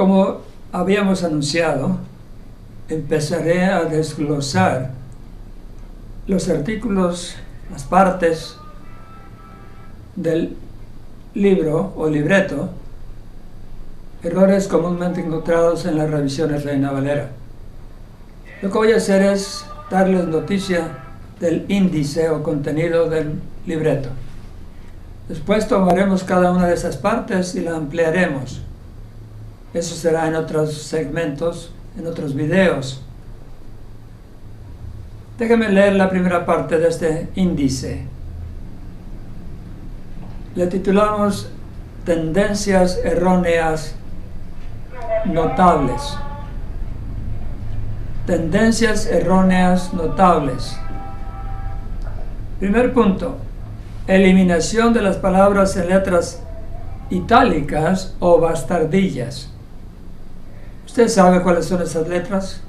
Como habíamos anunciado, empezaré a desglosar los artículos, las partes del libro o libreto, errores comúnmente encontrados en las revisiones Reina Valera. Lo que voy a hacer es darles noticia del índice o contenido del libreto. Después tomaremos cada una de esas partes y la ampliaremos. Eso será en otros segmentos, en otros videos. Déjenme leer la primera parte de este índice. Le titulamos Tendencias erróneas notables. Tendencias erróneas notables. Primer punto. Eliminación de las palabras en letras itálicas o bastardillas. ¿Usted sabe cuáles son esas letras?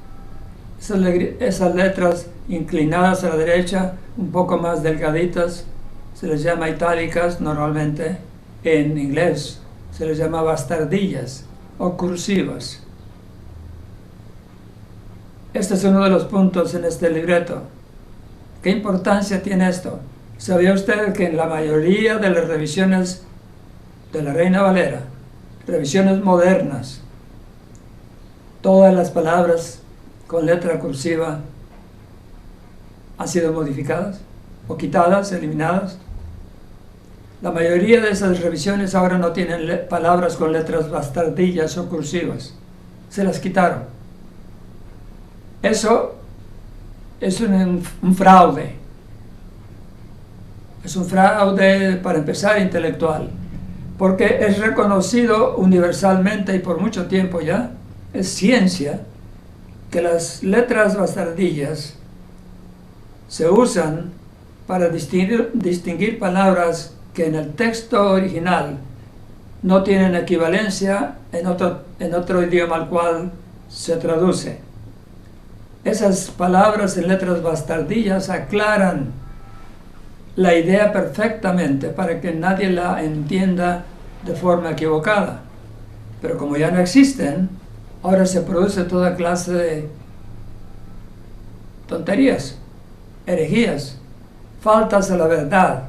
Esas letras inclinadas a la derecha, un poco más delgaditas, se les llama itálicas normalmente. En inglés se les llama bastardillas o cursivas. Este es uno de los puntos en este libreto. ¿Qué importancia tiene esto? ¿Sabía usted que en la mayoría de las revisiones de la Reina Valera, revisiones modernas, todas las palabras con letra cursiva han sido modificadas o quitadas, eliminadas? La mayoría de esas revisiones ahora no tienen palabras con letras bastardillas o cursivas. Se las quitaron. Eso es un fraude. Es un fraude, para empezar, intelectual. Porque es reconocido universalmente y por mucho tiempo ya, es ciencia, que las letras bastardillas se usan para distinguir palabras que en el texto original no tienen equivalencia en otro idioma al cual se traduce. Esas palabras en letras bastardillas aclaran la idea perfectamente para que nadie la entienda de forma equivocada. Pero como ya no existen, ahora se produce toda clase de tonterías, herejías, faltas a la verdad.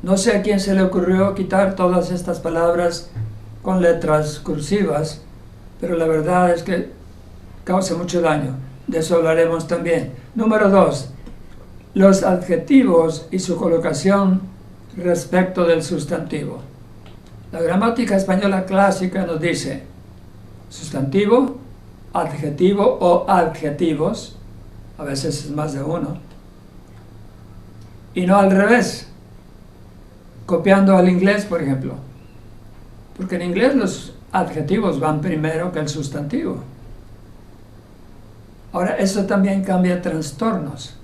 No sé a quién se le ocurrió quitar todas estas palabras con letras cursivas, pero la verdad es que causa mucho daño. De eso hablaremos también. Número 2. Los adjetivos y su colocación respecto del sustantivo. La gramática española clásica nos dice sustantivo, adjetivo o adjetivos, a veces es más de uno, y no al revés, copiando al inglés, por ejemplo, porque en inglés los adjetivos van primero que el sustantivo. Ahora, eso también cambia trastornos.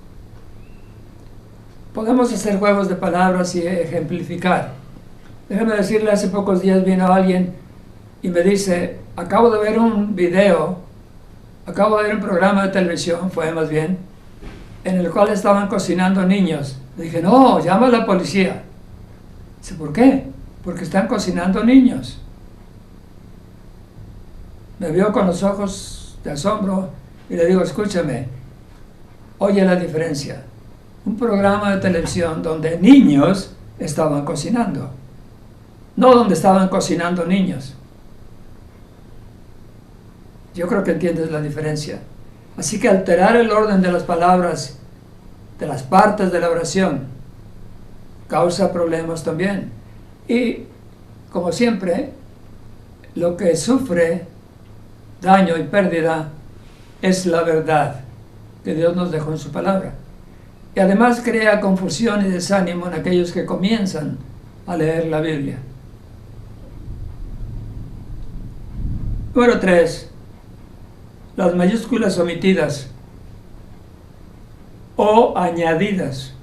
Podemos hacer juegos de palabras y ejemplificar. Déjame decirle, hace pocos días vino alguien y me dice, acabo de ver un video, acabo de ver un programa de televisión, fue más bien, en el cual estaban cocinando niños. Le dije, no, llama a la policía. Dice, ¿por qué? Porque están cocinando niños. Me vio con los ojos de asombro y le digo, escúchame, oye la diferencia. Un programa de televisión donde niños estaban cocinando, no donde estaban cocinando niños. Yo creo que entiendes la diferencia. Así que alterar el orden de las palabras, de las partes de la oración, causa problemas también. Y, como siempre, lo que sufre daño y pérdida es la verdad que Dios nos dejó en su palabra. Y además crea confusión y desánimo en aquellos que comienzan a leer la Biblia. Número 3. Las mayúsculas omitidas o añadidas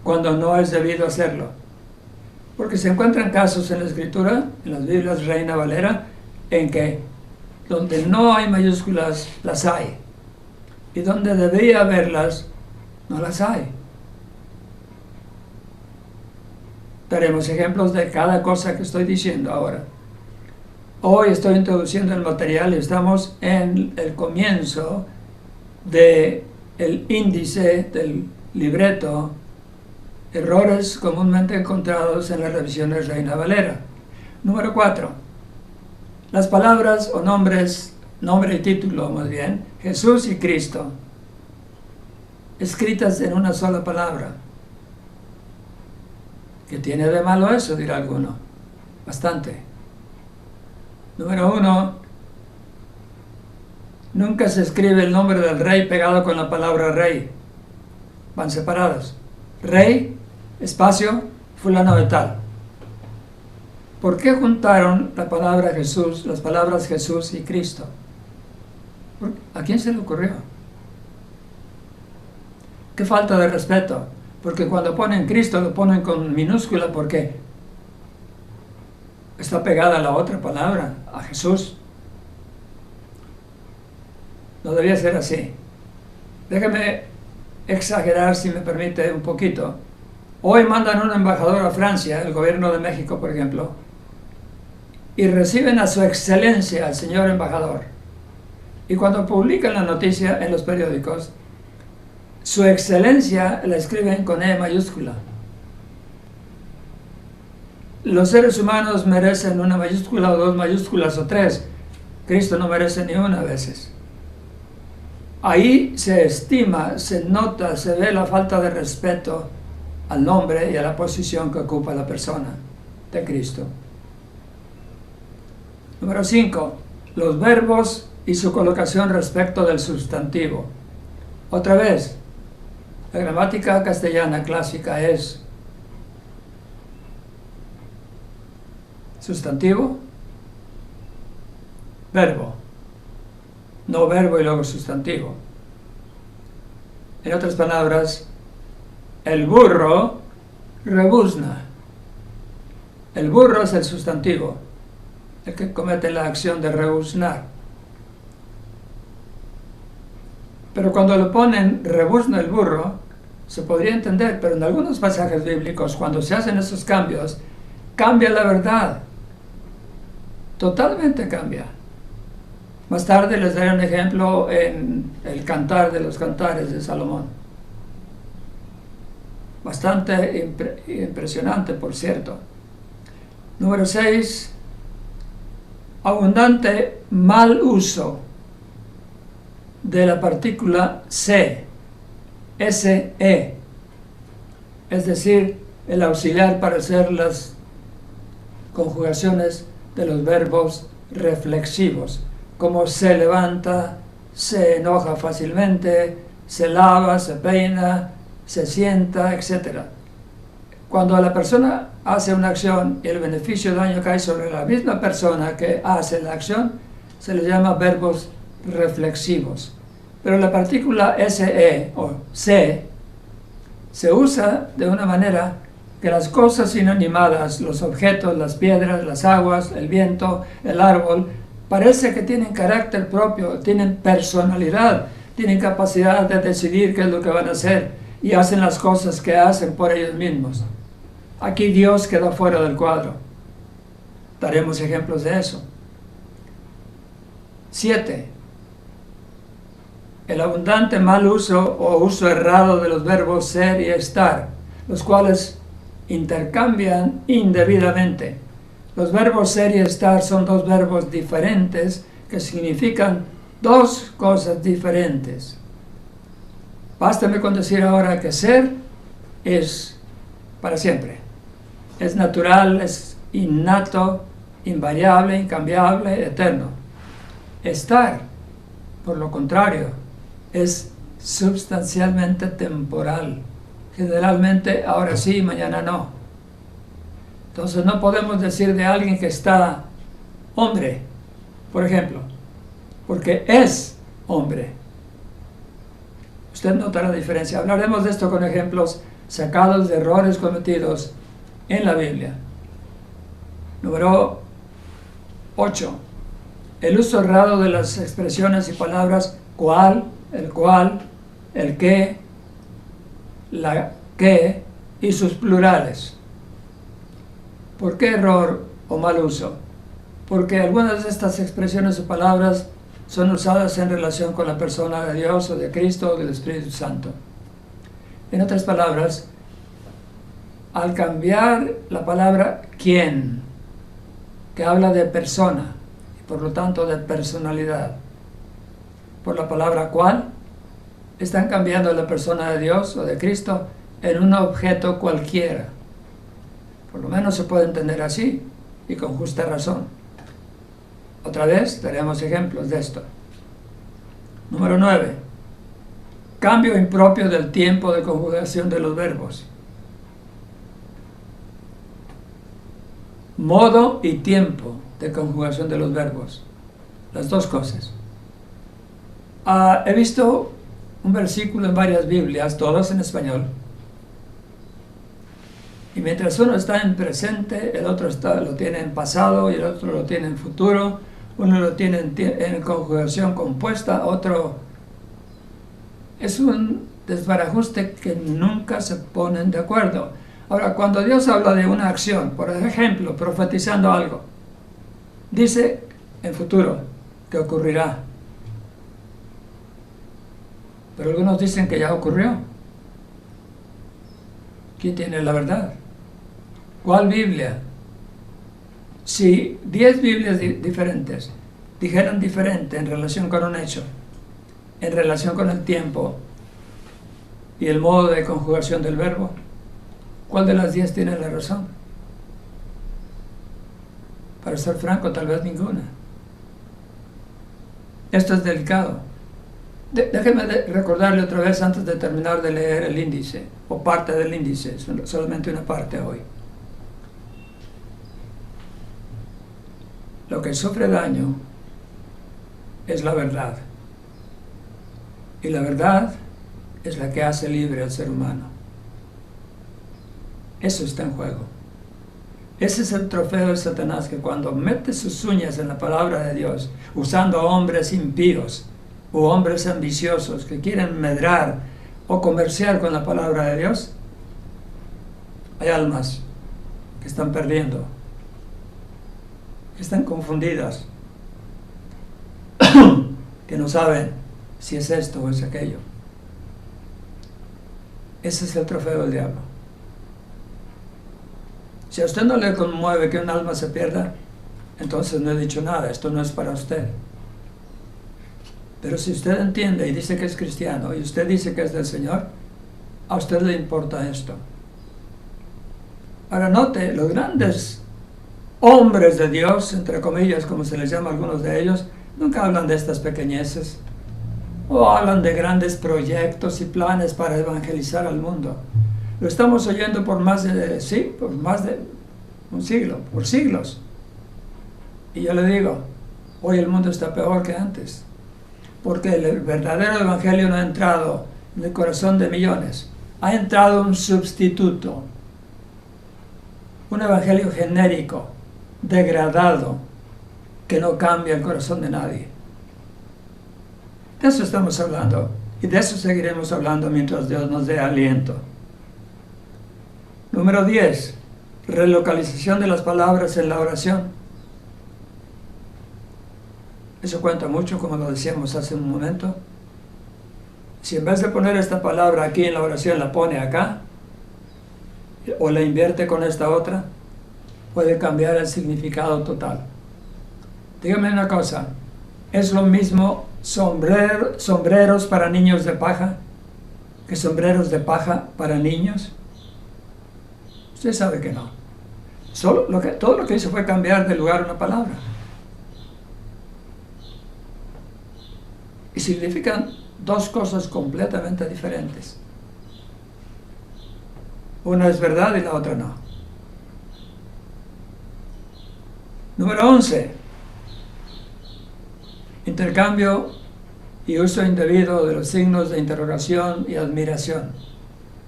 cuando no es debido hacerlo. Porque se encuentran casos en la Escritura, en las Biblias Reina Valera, en que donde no hay mayúsculas, las hay. Y donde debía haberlas, no las hay. Daremos ejemplos de cada cosa que estoy diciendo ahora. Hoy estoy introduciendo el material y estamos en el comienzo del índice del libreto Errores comúnmente encontrados en las revisiones Reina Valera. Número 4. Las palabras o nombres, nombre y título más bien, Jesús y Cristo, escritas en una sola palabra. ¿Qué tiene de malo eso?, dirá alguno. Bastante. Número 1. Nunca se escribe el nombre del rey pegado con la palabra rey. Van separados. Rey, espacio, fulano de tal. ¿Por qué juntaron la palabra Jesús, las palabras Jesús y Cristo? ¿A quién se le ocurrió? Qué falta de respeto, porque cuando ponen Cristo lo ponen con minúscula porque está pegada a la otra palabra, a Jesús. No debía ser así. Déjame exagerar, si me permite, un poquito. Hoy mandan un embajador a Francia, el gobierno de México, por ejemplo, y reciben a su excelencia, al señor embajador. Y cuando publican la noticia en los periódicos, su excelencia la escriben con E mayúscula. Los seres humanos merecen una mayúscula o dos mayúsculas o tres. Cristo no merece ni una a veces. Ahí se estima, se nota, se ve la falta de respeto al nombre y a la posición que ocupa la persona de Cristo. Número 5. Los verbos y su colocación respecto del sustantivo. Otra vez, la gramática castellana clásica es sustantivo, verbo, no verbo y luego sustantivo. En otras palabras, el burro rebuzna. El burro es el sustantivo, el que comete la acción de rebuznar. Pero cuando lo ponen rebuzna el burro, se podría entender, pero en algunos pasajes bíblicos, cuando se hacen esos cambios, cambia la verdad. Totalmente cambia. Más tarde les daré un ejemplo en el Cantar de los Cantares de Salomón. Bastante impresionante, por cierto. Número 6. Abundante mal uso de la partícula se, se, es decir, el auxiliar para hacer las conjugaciones de los verbos reflexivos, como se levanta, se enoja fácilmente, se lava, se peina, se sienta, etc. Cuando la persona hace una acción y el beneficio de daño cae sobre la misma persona que hace la acción, se les llama verbos reflexivos. Pero la partícula se o se usa de una manera que las cosas inanimadas, los objetos, las piedras, las aguas, el viento, el árbol, parece que tienen carácter propio, tienen personalidad, tienen capacidad de decidir qué es lo que van a hacer y hacen las cosas que hacen por ellos mismos. Aquí Dios quedó fuera del cuadro. Daremos ejemplos de eso. 7. El abundante mal uso o uso errado de los verbos ser y estar, los cuales intercambian indebidamente. Los verbos ser y estar son dos verbos diferentes que significan dos cosas diferentes. Bástame con decir ahora que ser es para siempre. Es natural, es innato, invariable, incambiable, eterno. Estar, por lo contrario, es sustancialmente temporal. Generalmente ahora sí, mañana no. Entonces no podemos decir de alguien que está hombre, por ejemplo, porque es hombre. Usted notará la diferencia. Hablaremos de esto con ejemplos sacados de errores cometidos en la Biblia. Número 8. El uso errado de las expresiones y palabras cual, el que, la que y sus plurales. ¿Por qué error o mal uso? porque algunas de estas expresiones o palabras son usadas en relación con la persona de Dios o de Cristo o del Espíritu Santo. En otras palabras, al cambiar la palabra quién, que habla de persona, y por lo tanto de personalidad, por la palabra cuál, están cambiando la persona de Dios o de Cristo en un objeto cualquiera. Por lo menos se puede entender así, y con justa razón. Otra vez daremos ejemplos de esto. Número 9. Cambio impropio del tiempo de conjugación de los verbos. Modo y tiempo de conjugación de los verbos. Las dos cosas. He visto un versículo en varias Biblias, todas en español. Y mientras uno está en presente, el otro lo tiene en pasado y el otro lo tiene en futuro. Uno lo tiene en conjugación compuesta, otro... Es un desbarajuste que nunca se ponen de acuerdo. Ahora, cuando Dios habla de una acción, por ejemplo, profetizando algo, dice en futuro que ocurrirá. Pero algunos dicen que ya ocurrió. ¿Quién tiene la verdad? ¿Cuál Biblia? Si 10 Biblias diferentes dijeran diferente en relación con un hecho, en relación con el tiempo y el modo de conjugación del verbo, ¿cuál de las 10 tiene la razón? Para ser franco, tal vez ninguna. Esto es delicado. Déjeme recordarle otra vez antes de terminar de leer el índice, o parte del índice, solamente una parte hoy. Lo que sufre daño es la verdad. Y la verdad es la que hace libre al ser humano. Eso está en juego. Ese es el trofeo de Satanás, que cuando mete sus uñas en la palabra de Dios, usando hombres impíos o hombres ambiciosos que quieren medrar o comerciar con la palabra de Dios, hay almas que están perdiendo, que están confundidas, que no saben si es esto o es aquello. Ese es el trofeo del diablo. Si a usted no le conmueve que un alma se pierda, entonces no he dicho nada, esto no es para usted. Pero si usted entiende y dice que es cristiano y usted dice que es del Señor, a usted le importa esto. Ahora note, los grandes hombres de Dios, entre comillas, como se les llama a algunos de ellos, nunca hablan de estas pequeñeces, o hablan de grandes proyectos y planes para evangelizar al mundo. Lo estamos oyendo por más de un siglo, por siglos. Y yo le digo, hoy el mundo está peor que antes, porque el verdadero evangelio no ha entrado en el corazón de millones. Ha entrado un sustituto, un evangelio genérico, degradado, que no cambia el corazón de nadie. De eso estamos hablando, y de eso seguiremos hablando mientras Dios nos dé aliento. Número 10. Relocalización de las palabras en la oración. Eso cuenta mucho, como lo decíamos hace un momento. Si en vez de poner esta palabra aquí en la oración la pone acá, o la invierte con esta otra, puede cambiar el significado total. Dígame una cosa, ¿es lo mismo sombreros para niños de paja que sombreros de paja para niños? Usted sabe que no. Todo lo que hizo fue cambiar de lugar una palabra. Y significan dos cosas completamente diferentes. Una es verdad y la otra no. Número 11. Intercambio y uso indebido de los signos de interrogación y admiración.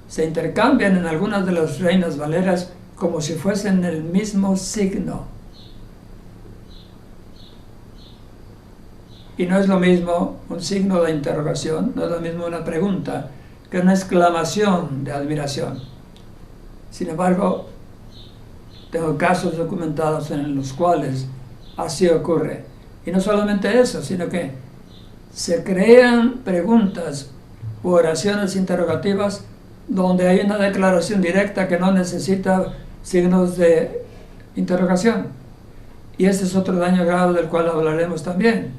Se intercambian en algunas de las Reinas Valeras como si fuesen el mismo signo. Y no es lo mismo un signo de interrogación, no es lo mismo una pregunta que una exclamación de admiración. Sin embargo, tengo casos documentados en los cuales así ocurre. Y no solamente eso, sino que se crean preguntas u oraciones interrogativas donde hay una declaración directa que no necesita signos de interrogación. Y este es otro daño grave del cual hablaremos también.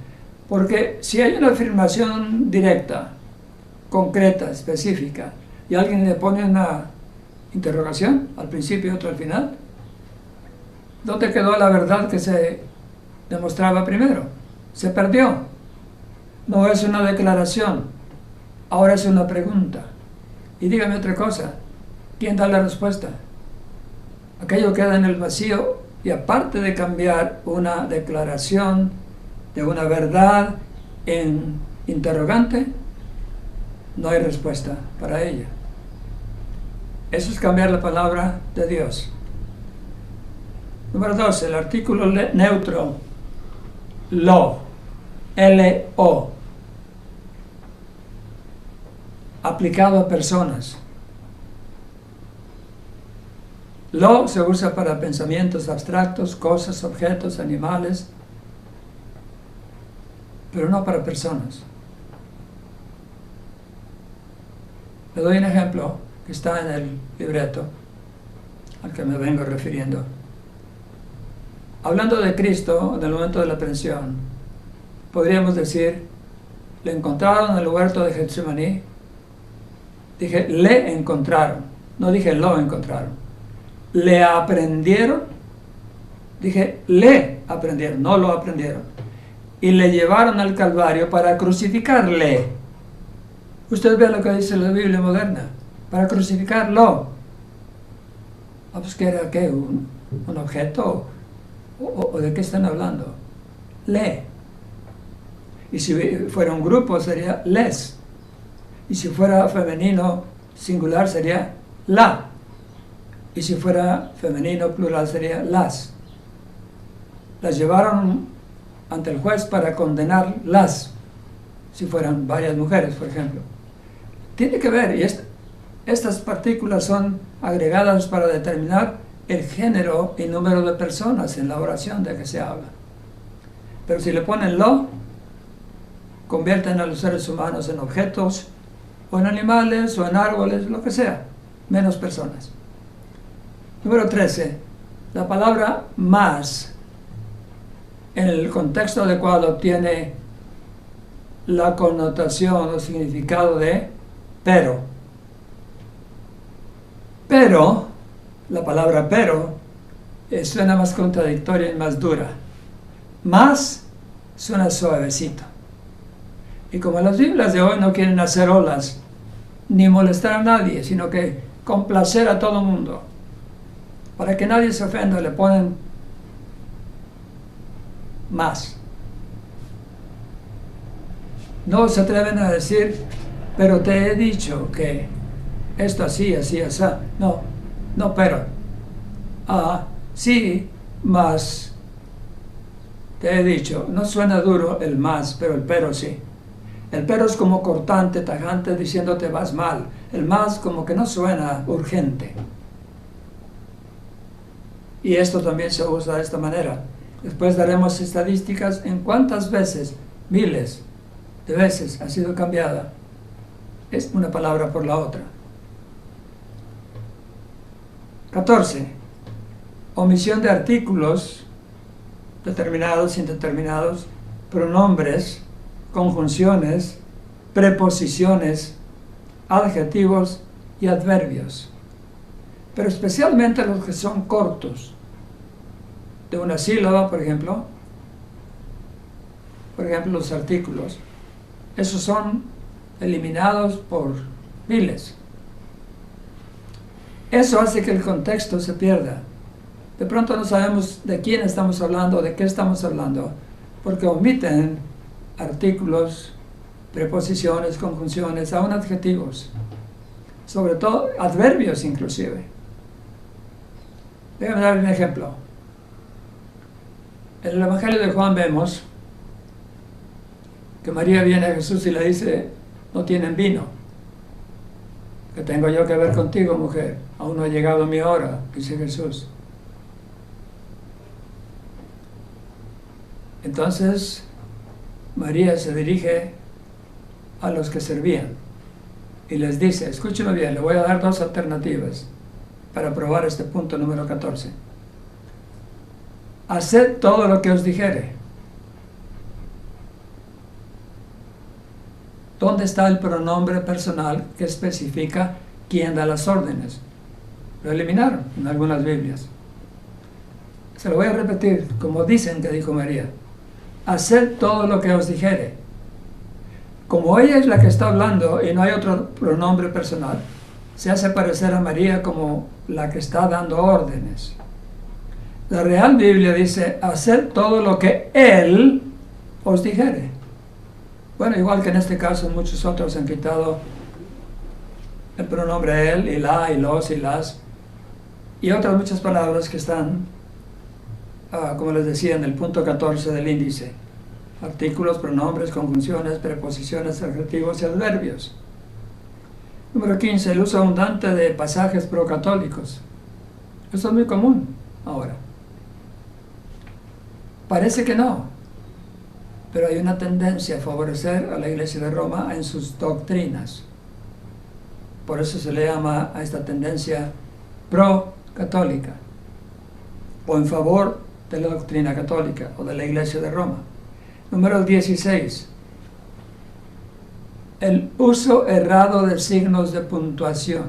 Porque si hay una afirmación directa, concreta, específica, y alguien le pone una interrogación al principio y otra al final, ¿dónde quedó la verdad que se demostraba primero? Se perdió. No es una declaración, ahora es una pregunta. Y dígame otra cosa, ¿quién da la respuesta? Aquello queda en el vacío, y aparte de cambiar una declaración de una verdad en interrogante, no hay respuesta para ella. Eso es cambiar la palabra de Dios. Número 2, el artículo neutro, lo, L-O, aplicado a personas. Lo se usa para pensamientos abstractos, cosas, objetos, animales, pero no para personas. Le doy un ejemplo que está en el libreto al que me vengo refiriendo. Hablando de Cristo en el momento de la aprehensión, podríamos decir, le encontraron en el huerto de Getsemaní. Dije, le encontraron, no dije lo encontraron. Le aprendieron, dije, le aprendieron, no lo aprendieron. Y le llevaron al Calvario para crucificarle. Usted ve lo que dice la Biblia moderna, para crucificarlo. Pues que era ¿qué? ¿Un objeto? ¿O de qué están hablando? Le. Y si fuera un grupo sería les. Y si fuera femenino singular sería la. Y si fuera femenino plural sería las. Las llevaron ante el juez para condenarlas, si fueran varias mujeres, por ejemplo. Tiene que ver, y estas partículas son agregadas para determinar el género y número de personas en la oración de que se habla. Pero si le ponen lo, convierten a los seres humanos en objetos, o en animales, o en árboles, lo que sea, menos personas. Número 13. La palabra más, en el contexto adecuado, tiene la connotación o significado de pero. Pero, la palabra pero, suena más contradictoria y más dura. Más suena suavecito. Y como las Biblias de hoy no quieren hacer olas, ni molestar a nadie, sino que complacer a todo mundo, para que nadie se ofenda, le ponen más. No se atreven a decir, pero te he dicho que esto así, así, así. No, pero. Sí, más. Te he dicho, no suena duro el más, pero el pero sí. El pero es como cortante, tajante, diciéndote vas mal. El más como que no suena urgente. Y esto también se usa de esta manera. Después daremos estadísticas en cuántas veces, miles de veces, ha sido cambiada. Es una palabra por la otra. 14. Omisión de artículos determinados, indeterminados, pronombres, conjunciones, preposiciones, adjetivos y adverbios. Pero especialmente los que son cortos, de una sílaba, por ejemplo los artículos, esos son eliminados por miles. Eso hace que el contexto se pierda. De pronto no sabemos de quién estamos hablando, de qué estamos hablando, porque omiten artículos, preposiciones, conjunciones, aún adjetivos, sobre todo adverbios inclusive. Déjame dar un ejemplo. En el Evangelio de Juan vemos que María viene a Jesús y le dice, no tienen vino. ¿Qué tengo yo que ver contigo, mujer? Aún no ha llegado mi hora, dice Jesús. Entonces María se dirige a los que servían y les dice, escúcheme bien, le voy a dar dos alternativas para probar este punto número 14. Haced todo lo que os dijere. ¿Dónde está el pronombre personal que especifica quién da las órdenes? Lo eliminaron en algunas Biblias. Se lo voy a repetir, como dicen que dijo María. Haced todo lo que os dijere. Como ella es la que está hablando y no hay otro pronombre personal, se hace parecer a María como la que está dando órdenes. La Real Biblia dice, haced todo lo que Él os dijere. Bueno, igual que en este caso, muchos otros han quitado el pronombre Él, y la, y los, y las, y otras muchas palabras que están, como les decía, en el punto 14 del índice. Artículos, pronombres, conjunciones, preposiciones, adjetivos y adverbios. Número 15, el uso abundante de pasajes procatólicos. Esto es muy común ahora. Parece que no, pero hay una tendencia a favorecer a la Iglesia de Roma en sus doctrinas. Por eso se le llama a esta tendencia pro-católica, o en favor de la doctrina católica o de la Iglesia de Roma. Número 16. El uso errado de signos de puntuación.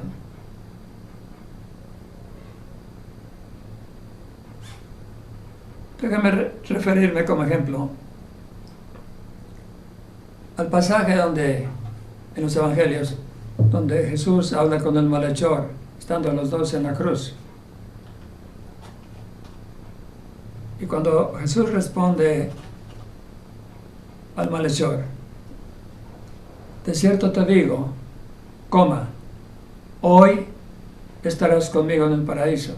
Déjame referirme como ejemplo al pasaje donde, en los Evangelios, donde Jesús habla con el malhechor, estando los dos en la cruz. Y cuando Jesús responde al malhechor, de cierto te digo, hoy estarás conmigo en el paraíso.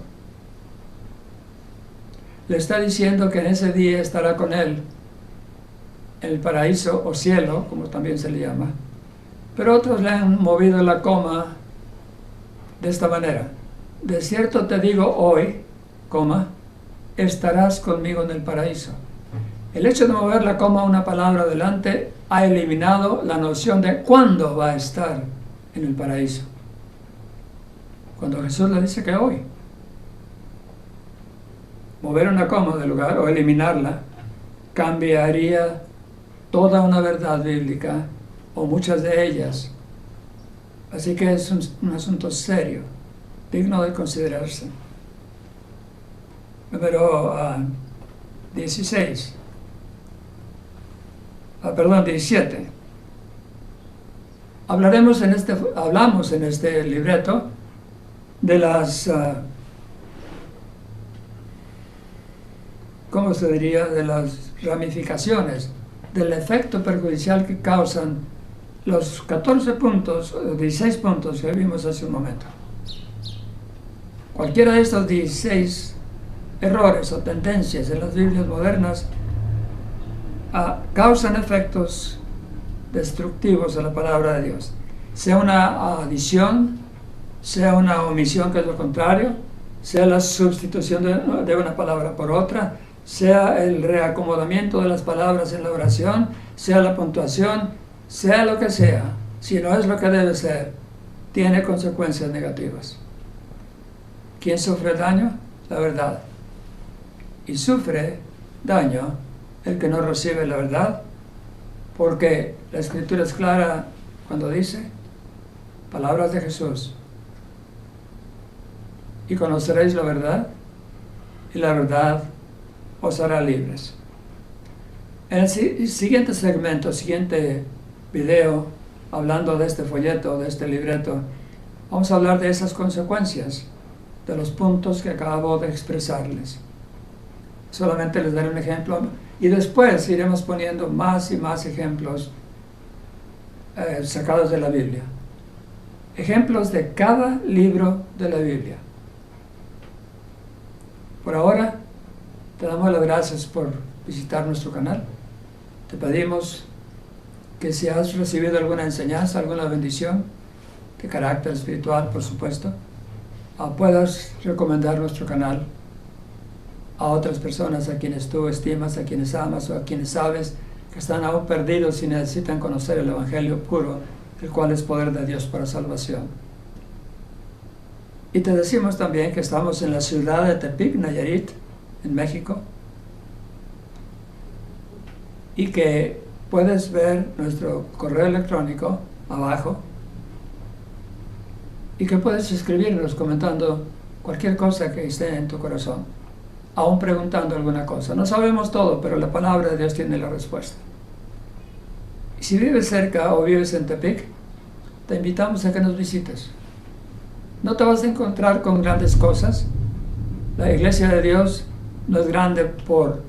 Le está diciendo que en ese día estará con él en el paraíso o cielo, como también se le llama. Pero otros le han movido la coma de esta manera. De cierto te digo hoy, estarás conmigo en el paraíso. El hecho de mover la coma a una palabra adelante ha eliminado la noción de cuándo va a estar en el paraíso. Cuando Jesús le dice que hoy. Mover una coma del lugar o eliminarla cambiaría toda una verdad bíblica o muchas de ellas. Así que es un asunto serio, digno de considerarse. Número 17. Hablamos en este libreto de las, ¿cómo se diría?, de las ramificaciones, del efecto perjudicial que causan los 14 puntos, o 16 puntos que vimos hace un momento. Cualquiera de estos 16 errores o tendencias en las Biblias modernas causan efectos destructivos a la palabra de Dios, sea una adición, sea una omisión, que es lo contrario, sea la sustitución de una palabra por otra, sea el reacomodamiento de las palabras en la oración, sea la puntuación, sea lo que sea. Si no es lo que debe ser, tiene consecuencias negativas. ¿Quién sufre daño? La verdad. Y sufre daño el que no recibe la verdad, porque la Escritura es clara cuando dice, palabras de Jesús, y conoceréis la verdad, y la verdad os hará libres. En el siguiente segmento, siguiente video, hablando de este folleto, de este libreto, vamos a hablar de esas consecuencias, de los puntos que acabo de expresarles. Solamente les daré un ejemplo y después iremos poniendo más y más ejemplos sacados de la Biblia. Ejemplos de cada libro de la Biblia. Por ahora, te damos las gracias por visitar nuestro canal. Te pedimos que si has recibido alguna enseñanza, alguna bendición, de carácter espiritual, por supuesto, puedas recomendar nuestro canal a otras personas a quienes tú estimas, a quienes amas o a quienes sabes que están aún perdidos y necesitan conocer el Evangelio puro, el cual es poder de Dios para salvación. Y te decimos también que estamos en la ciudad de Tepic, Nayarit, en México, y que puedes ver nuestro correo electrónico abajo y que puedes escribirnos comentando cualquier cosa que esté en tu corazón, aún preguntando alguna cosa. No sabemos todo, pero la palabra de Dios tiene la respuesta. Y si vives cerca o vives en Tepic, te invitamos a que nos visites. No te vas a encontrar con grandes cosas. La iglesia de Dios no es grande por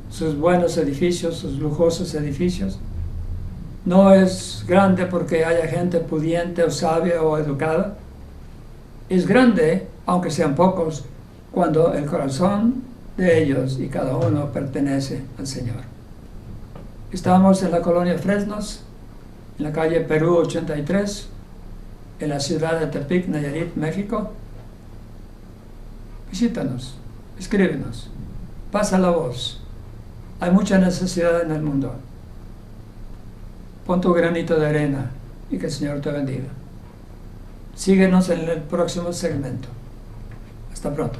sus buenos edificios, sus lujosos edificios. No es grande porque haya gente pudiente o sabia o educada. Es grande, aunque sean pocos, cuando el corazón de ellos y cada uno pertenece al Señor. Estamos en la colonia Fresnos, en la calle Perú 83, en la ciudad de Tepic, Nayarit, México. Visítanos, escríbenos, pasa la voz. Hay mucha necesidad en el mundo. Pon tu granito de arena y que el Señor te bendiga. Síguenos en el próximo segmento. Hasta pronto.